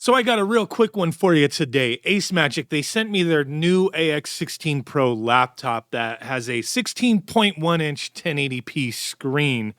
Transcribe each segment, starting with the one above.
So I got a real quick one for you today. AceMagic, they sent me their new AX16 Pro laptop that has a 16.1-inch 1080p screen.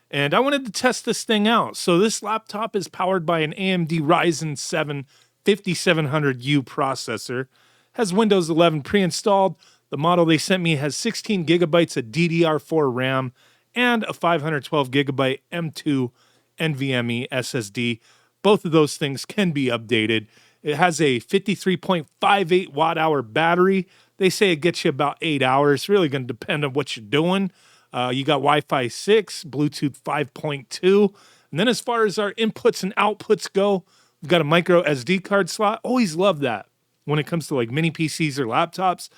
And I wanted to test this thing out. So this laptop is powered by an AMD Ryzen 7 5700U processor, has Windows 11 pre-installed. The model they sent me has 16 gigabytes of DDR4 RAM and a 512 gigabyte M2 NVMe SSD. Both of those things can be updated. It has a 53.58 watt-hour battery. They say it gets you about 8 hours. Really going to depend on what you're doing. You got Wi-Fi 6, Bluetooth 5.2. And then as far as our inputs and outputs go, we've got a micro SD card slot. Always love that when it comes to like mini PCs or laptops.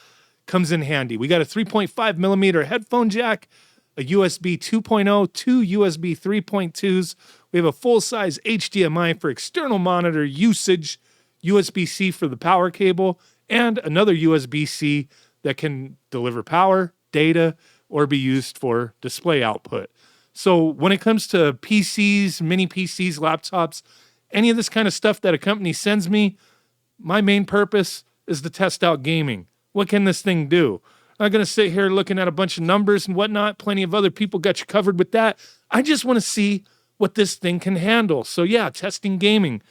Comes in handy. We got a 3.5 millimeter headphone jack, a USB 2.0, two USB 3.2s. We have a full-size HDMI for external monitor usage, USB-C for the power cable, and another USB-C that can deliver power, data, or be used for display output. So when it comes to PCs, mini PCs, laptops, any of this kind of stuff that a company sends me, my main purpose is to test out gaming. What can this thing do? I'm not going to sit here looking at a bunch of numbers and whatnot. Plenty of other people got you covered with that. I just want to see what this thing can handle. So yeah, testing gaming.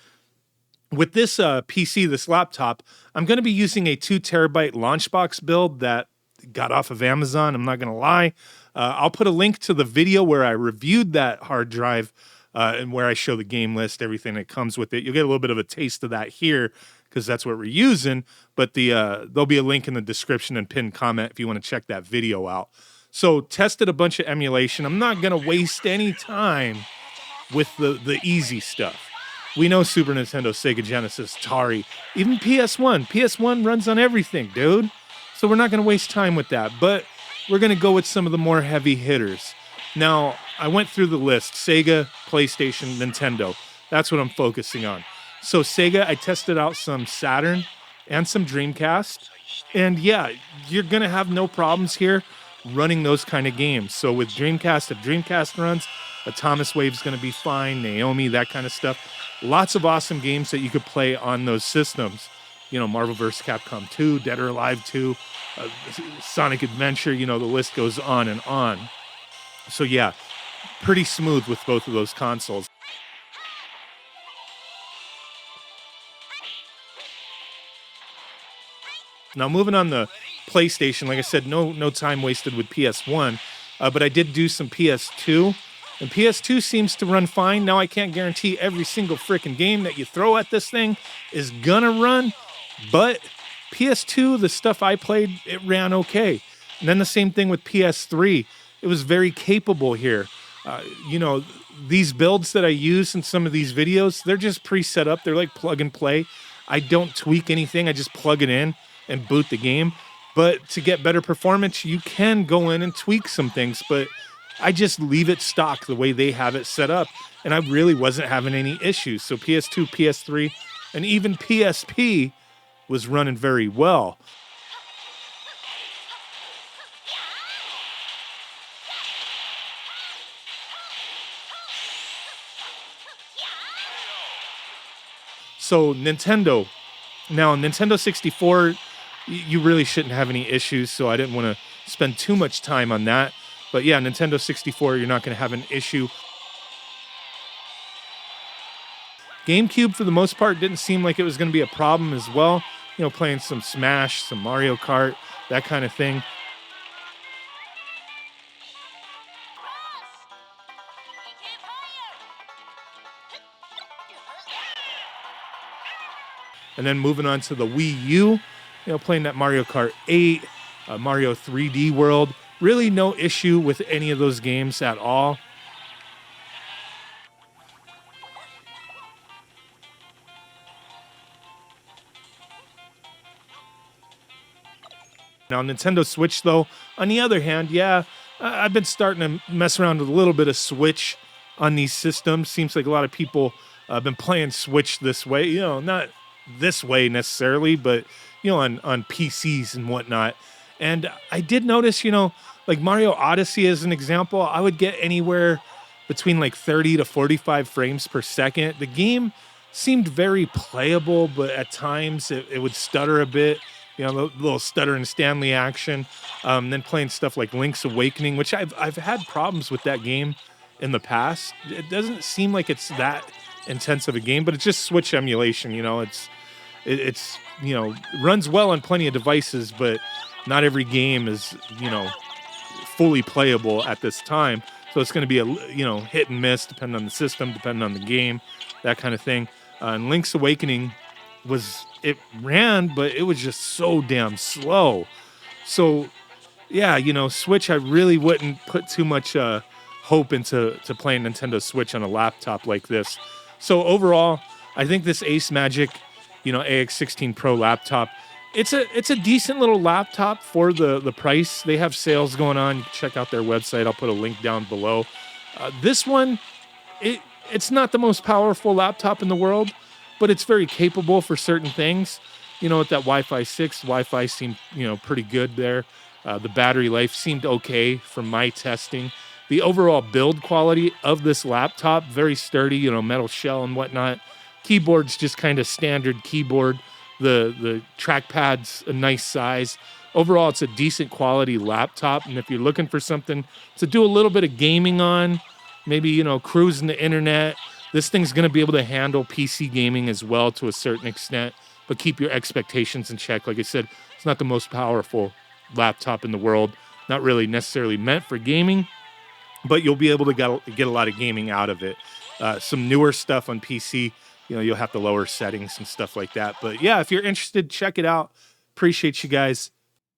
With this PC, this laptop, I'm going to be using a 2 terabyte Launchbox build that got off of Amazon. I'm not going to lie. I'll put a link to the video where I reviewed that hard drive and where I show the game list, everything that comes with it. You'll get a little bit of a taste of that here because that's what we're using. But there'll be a link in the description and pinned comment if you want to check that video out. So tested a bunch of emulation. I'm not going to waste any time with the easy stuff. We know Super Nintendo, Sega Genesis, Atari, even PS1. PS1 runs on everything, dude. So we're not going to waste time with that. But we're going to go with some of the more heavy hitters. Now, I went through the list. Sega, PlayStation, Nintendo. That's what I'm focusing on. So Sega, I tested out some Saturn and some Dreamcast. And yeah, you're going to have no problems here running those kind of games. So with Dreamcast, if Dreamcast runs, Atomic Wave's going to be fine, Naomi, that kind of stuff. Lots of awesome games that you could play on those systems. You know, Marvel vs. Capcom 2, Dead or Alive 2, Sonic Adventure, you know, the list goes on and on. So yeah, pretty smooth with both of those consoles. Now moving on the PlayStation, like I said, no time wasted with PS1, but I did do some PS2. And PS2 seems to run fine. Now I can't guarantee every single freaking game that you throw at this thing is gonna run, but PS2, the stuff I played, it ran okay. And then the same thing with PS3. It was very capable here. You know, these builds that I use in some of these videos, they're just pre-set up. They're like plug and play. I don't tweak anything. I just plug it in and boot the game. But to get better performance, you can go in and tweak some things, but I just leave it stock the way they have it set up, and I really wasn't having any issues. So PS2, PS3, and even PSP was running very well. So Nintendo. Now, Nintendo 64, you really shouldn't have any issues, so I didn't want to spend too much time on that. But yeah, Nintendo 64, you're not going to have an issue. GameCube, for the most part, didn't seem like it was going to be a problem as well. You know, playing some Smash, some Mario Kart, that kind of thing. And then moving on to the Wii U, you know, playing that Mario Kart 8, Mario 3D World. Really no issue with any of those games at all. Now, Nintendo Switch, though, on the other hand, yeah, I've been starting to mess around with a little bit of Switch on these systems. Seems like a lot of people have been playing Switch this way. You know, not this way necessarily, but, you know, on PCs and whatnot. And I did notice, you know, like Mario Odyssey as an example, I would get anywhere between like 30 to 45 frames per second. The game seemed very playable, but at times it would stutter a bit. You know, the little stutter and Stanley action. Then playing stuff like Link's Awakening, which I've had problems with that game in the past. It doesn't seem like it's that intense of a game, but it's just Switch emulation. You know, it's runs well on plenty of devices, but not every game is fully playable at this time. So it's going to be a hit and miss depending on the system, depending on the game, that kind of thing. And Link's Awakening it ran, but it was just so damn slow. So yeah, Switch, I really wouldn't put too much hope into playing Nintendo Switch on a laptop like this. So overall, I think this AceMagic, AX16 Pro laptop, it's a decent little laptop for the price. They have sales going on. You can check out their website. I'll put a link down below. This one, it's not the most powerful laptop in the world, but it's very capable for certain things. With that Wi-Fi 6, Wi-Fi seemed, pretty good there. The battery life seemed okay from my testing. The overall build quality of this laptop, very sturdy, metal shell and whatnot. Keyboard's just kind of standard keyboard. The trackpad's a nice size. Overall, it's a decent quality laptop. And if you're looking for something to do a little bit of gaming on, maybe, cruising the internet, this thing's going to be able to handle PC gaming as well to a certain extent, but keep your expectations in check. Like I said, it's not the most powerful laptop in the world, not really necessarily meant for gaming, but you'll be able to get a lot of gaming out of it. Some newer stuff on PC, you'll have to lower settings and stuff like that. But yeah, if you're interested, check it out. Appreciate you guys.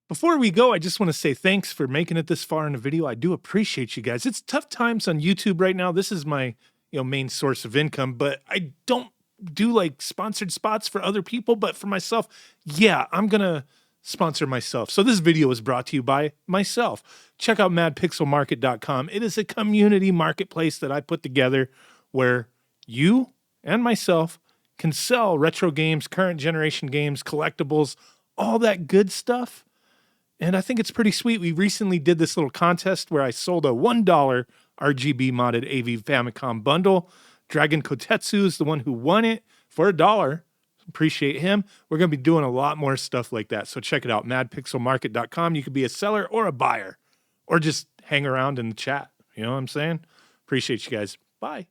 Before we go, I just want to say thanks for making it this far in the video. I do appreciate you guys. It's tough times on YouTube right now. This is my main source of income, but I don't do like sponsored spots for other people, but for myself, yeah, I'm gonna sponsor myself. So this video is brought to you by myself. Check out madpixelmarket.com. It is a community marketplace that I put together where you and myself can sell retro games, current generation games, collectibles, all that good stuff. And I think it's pretty sweet. We recently did this little contest where I sold a $1 RGB modded AV Famicom bundle. Dragon Kotetsu is the one who won it for $1. Appreciate him. We're going to be doing a lot more stuff like that. So check it out, madpixelmarket.com. You could be a seller or a buyer or just hang around in the chat. You know what I'm saying? Appreciate you guys. Bye.